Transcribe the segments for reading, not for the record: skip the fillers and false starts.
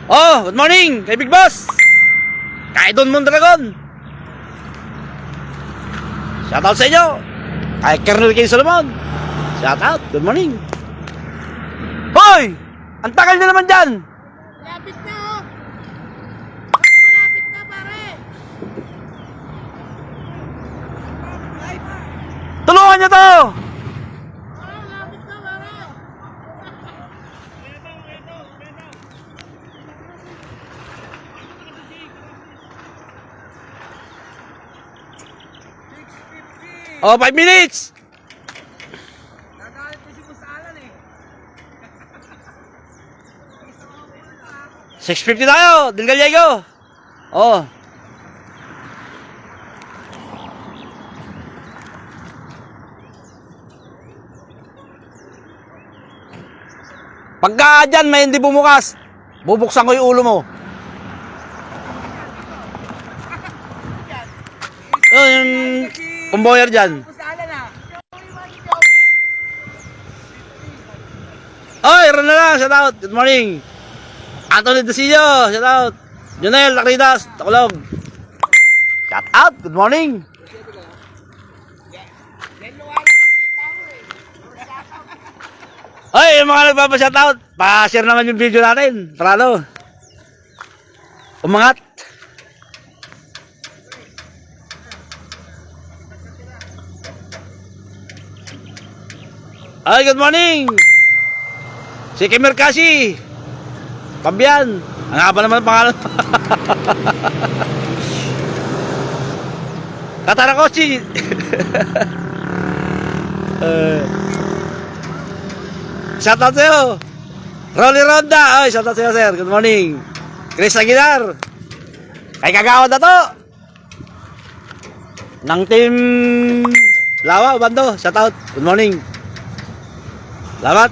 Oh, good morning, kay Big Boss. Kay Don Mondragon. Shoutout sa inyo. Kay Colonel King Solomon. Shoutout, good morning. Hoy! Ang tagal na naman dyan. Malapit na oh. Malapit na pare. Tulungan nyo to. Malapit na pare. Oh, 5 minutes. Nagalit ko si Musalan eh. 6:50 tayo, Del Gallego. Oh. Pagka dyan may hindi bumukas, bubuksan ko yung ulo mo. Yun, yung convoyer dyan. Musalan ah. Oy, ron na lang, shout out. Good morning. Anthony Desillo, shout out. Junel Lacridas, Takulog. Shout out, good morning. Oy, yung mga nagpapa-shout out, pa-share naman yung video natin. Para ano? Umangat. Ay, good morning. Si Kimer Kasi. Pambian. Ang haba naman ang pangalan. Katarakochi. Shoutout sa'yo. Rolly Ronda. Ay, shoutout sa'yo, sir. Good morning. Chris Aguilar. Kay Kagawad na to. Ng team Lawa, Bando. Shoutout. Good morning. Salamat.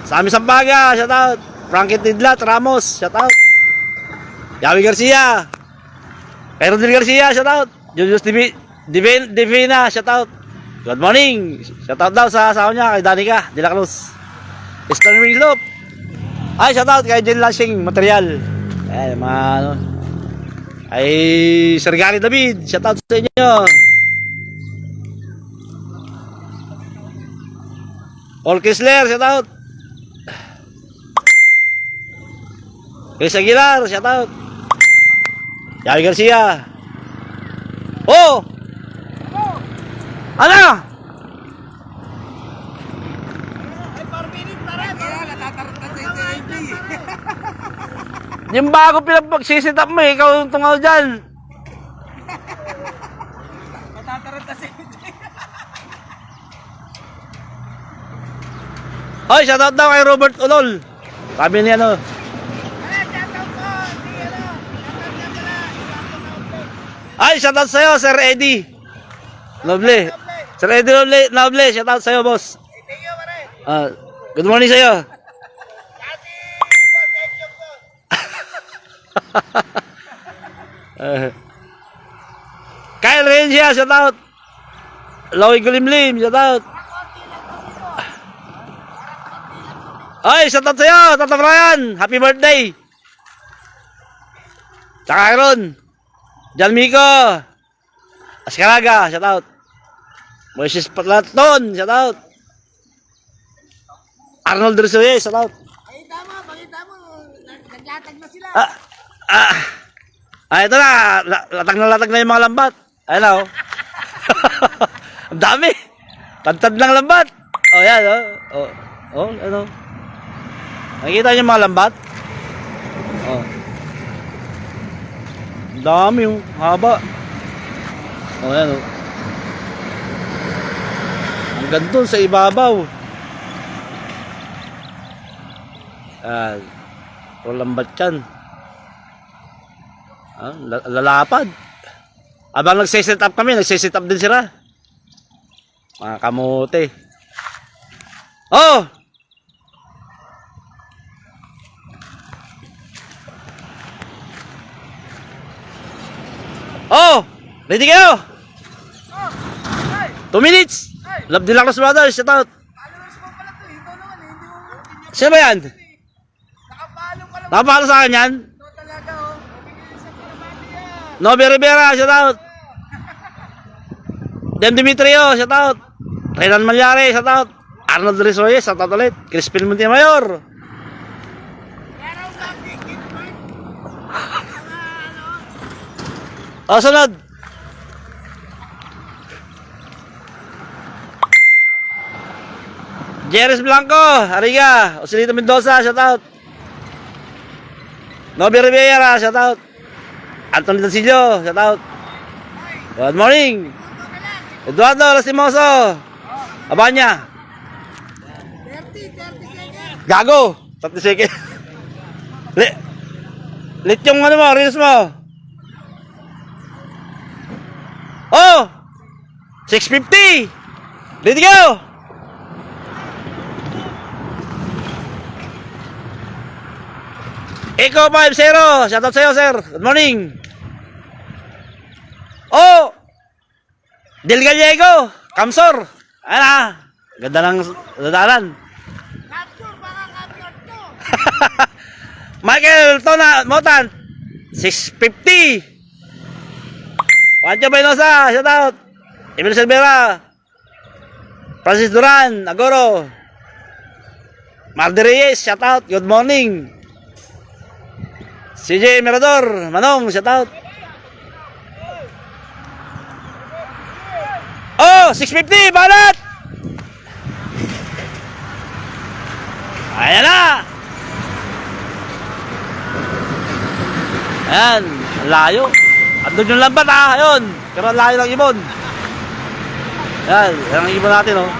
Sami Sampaga. Shoutout. Frankie Tidlat Ramos. Shoutout. Yawi Garcia. Kay Rodel Garcia. Shoutout. Julius Divina. Shoutout. Good morning. Shoutout daw sa asawa niya kay Danica De La Cruz. Stanley Loop. Ay, shoutout kay Jen Lashing Material. Ayan, mga ano. Ay, Sir Gary David. Shoutout sa inyo. Paul Kessler. Shoutout. Chris Aguilar. Shoutout. Yawi Garcia. Oh! Ano? Yung bago pinagsisit up mo, ikaw yung tungaw dyan. Matataranta si Oy, shoutout daw kay Robert Ulol. Sabi niya ano. Ay, shoutout sa'yo, Sir Eddie. Lovely. Sir Eddie Lovely, shoutout sa'yo, boss. Thank you pare. Good morning sa'yo. Kyle Rencia, shout out. Loy Gulimlim, shout out. Ay, shout out sa'yo, Tata Brian. Happy birthday. Tsaka Aaron. Jan Miko. Askaraga, shout out. Moises Patlaton, shout out. Arnold Risoye, shout out. Pakita mo. Naglatag na sila. Ito na. Latag na yung mga lambat. Ayun o. Ang dami. Tantad ng lambat. O, yan o. O, ano. Nakikita niyo yung mga lambat? O. Ang dami yung haba. O, yan o. Ang gandun sa ibabaw. O, lambat yan. Lalapad. Abang nagsiset up kami, nagsiset up din sila. Mga kamote. Oh! Oh! Ready kayo? 2 minutes! Love De La Cruz Brothers, shout out! Followers mo pala to, ikaw naman eh, hindi mo. Sino ba yan? Nakapalo pala Nakapalo sa akin yan. Ito talaga, oh. Mabilis sa Karabati yan. Nobe Rivera, shout out. Dem Dimitrio, shout out. Renan Malyari, shout out. Arnold Rizoyes, shout out ulit. Crispin Montemayor. Meron lagi, Kidman. O, sunod. Jerez Blanco, Ariga. Osilito Mendoza, shout out. Nobe Rivera, shout out. Anthony Dancillo, shout out. Good morning. Eduardo Lastimoso. Abanya. 30 seconds. Gago. 30 seconds. Lit yung ano mo, reels mo. Oh! 650. Ready go. Eco 50. Shout out sa'yo, sir. Good morning. Oh! Del Gallego. Kamsor. Ano? Ganda ng dadalan. Capture, baka capture to. Michael Tona Motan 650. Juancho Baynosa, shout out. Emil Silvera, Francis Duran, Agoro, Marde Reyes, shout out. Good morning. CJ Mirador, Manong, shout out. Oh, 650, balat. Ayan na. Ayan, layo. Andun yung lambat ha, ayun. Pero ang layo ng ibon. Ayan, yan ang ibon natin oh.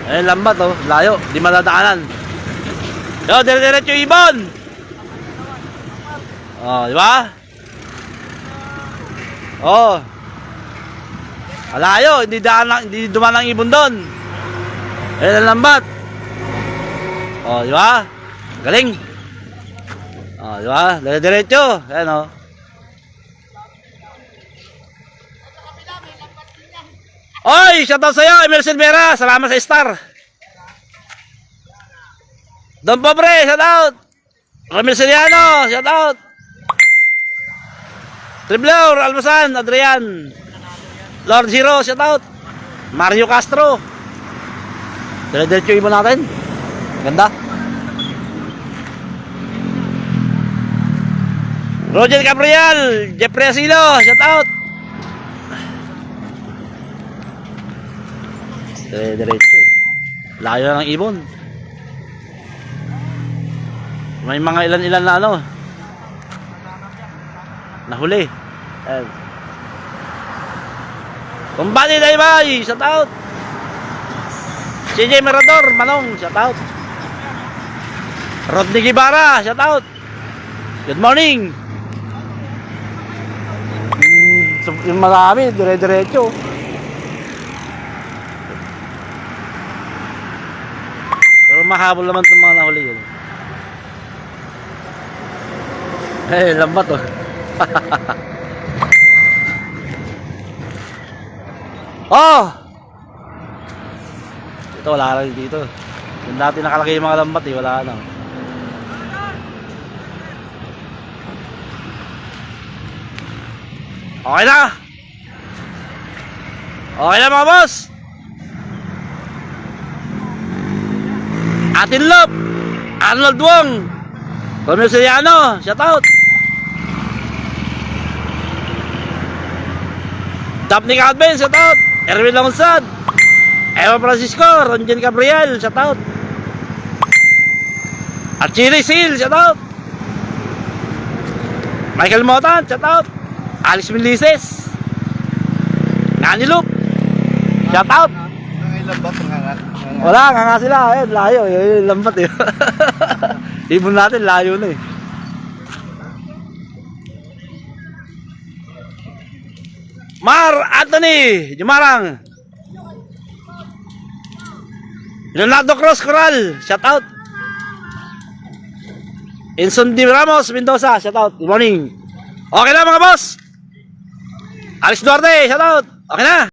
Ayan, lambat oh, layo. Di madadaanan. Yo, dire-diretso yung ibon. Oh, di ba? Oh. Alayo, hindi dumaan ang ibon doon. Ayan ang lambat. Oh, di ba? Galing. Oh, di ba? Dire-diretso. Ayan oh. Oy, shoutout sa'yo, Emil Silvera. Salamat sa star. Don Pobre, shoutout. Ramil Soriano, shoutout. Triblor, Almasan, Adrian. Lord Zero, shoutout. Mario Castro. Dire-diretso yung ibon natin. Ganda. Roger Gabriel, Jeffrey Asilo, shoutout. Diretso. Layo ng ibon. May mga ilan-ilan na ano. Nahuli. Ayan. Kumbani Daybay, shout out. CJ Mirador, Manong, shout out. Rodney Gibara, shout out. Good morning. Yung marami, dire-diretso. Pero mahabol naman itong mga nahuli yun. Eh, lambat oh. Oh! Ito, wala lang dito. Yung dati nakalagay yung mga lambat eh, wala na. Okay na! Okay na mga boss! Atin Lop! Arnold Wong! Romeo Soriano, shout out! Daphne Calvin, shout out! Erwin Longstad! Eva Francisco, Ronjen Gabriel, shout out! Archie Sil, shout out! Michael Motan, shout out! Alex Milices! Nani Loop, shout out! Wala, nga sila. Ayun, layo. Yung lambat eh. Ibon natin, layo na eh. Mar Anthony Jumarang. Leonardo Cruz Coral, shout out. Inson Di Ramos Mendoza, shout out. Good morning. Okay na mga boss. Alex Duarte, shout out. Okay na.